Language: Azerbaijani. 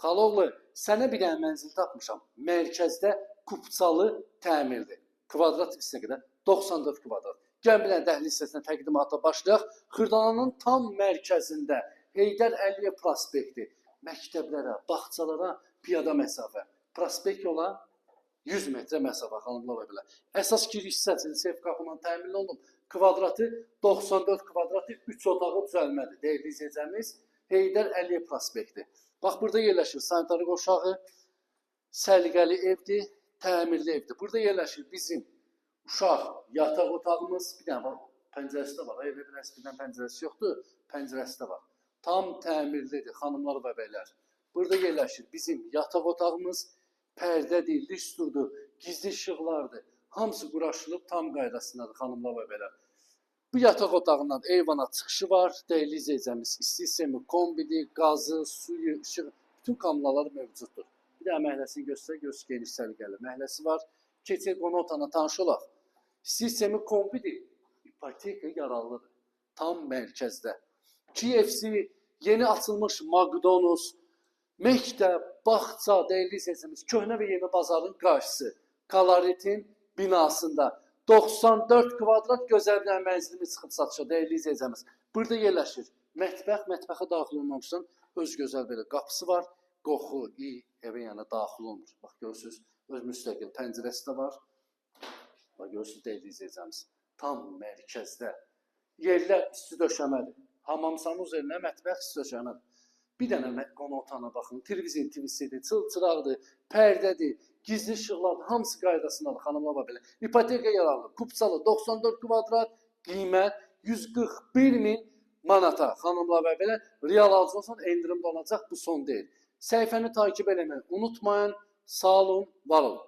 Xaloğlu, sənə bir dənə mənzil tapmışam. Mərkəzdə kupçalı təmirli. Kvadrat hissə qədər 94 kvadrat. Gəl bir dənə dəhliz hissəsinə təqdimata başlayaq. Xırdalanın tam mərkəzində Heydər Əliyev prospekti. Məktəblərə, bağçalara piyada məsafə. Prospekt yola 100 metrə məsafə, xanımlar və belə. Əsas giriş hissəsi sef qapıyla təmin olunub. Kvadratı 94 kvadratı 3 otağı düzəlmədir. Dəyərli izləyicimiz, Heydər Əliyev prospekti. Bax, burada yerləşir sanitar qoşağı, səliqəli evdir, təmirli evdir. Burada yerləşir bizim uşaq yataq otağımız, bir dənə var, pəncərəsi də var. Evdə bir dənə pəncərəsi yoxdur, pəncərəsi də var. Tam təmirlidir, xanımlar və bəylər. Burada yerləşir bizim yataq otağımız, pərdədir, lüstrdur, gizli işıqlardır. Hamısı quraşılıb tam qaydasındadır, xanımlar və bəylər. Bu yataq otağından eyvana çıxışı var. Dəyərli izləyicimiz, isti sistemi, kombidi, qazı, suyu, işıq, bütün kameralar mövcuddur. Bir də məhləsini göstər, geniş səliqəli məhləsi var. Keçək qonaq otağına tanış olaq. İsti sistemi, kombidi, ipoteka yararlıdır. Tam mərkəzdə. KFC, yeni açılmış McDonald's, məktəb, bağça, dəyərli izləyicimiz, köhnə və yeni bazarın qarşısı, Koloritin binasında 94 kvadrat gözəl bir mənzilimiz çıxıb satışa, dəyərli izləyicimiz. Burada yerləşir mətbəx, mətbəxə daxil olmamışdan öz gözəl belə qapısı var. Qoxu, evə yəni daxil olmur. Bax, görürsünüz, öz müstəqil pəncərəsi də var. Bax, görürsünüz, dəyərli izləyicimiz. Tam mərkəzdə. Yerlər isti döşəmədir. Hamamsanın üzərinə mətbəx isti döşəmədir. Bir dənə qonaq otağına baxın. Televizyon, TV'sidir, çılçıraqdır, pərdədir, gizli işıqlardır, hamısı qaydasındadır, xanımlar və belə. İpoteka yararlı, kupçalı, 94 kvadrat, qiymət 141.000 manata, xanımlar və belə. Real alacaqsan, endirimdə olacaq, bu son deyil. Səhifəni takip eləməyi unutmayın, sağ olun, var olun.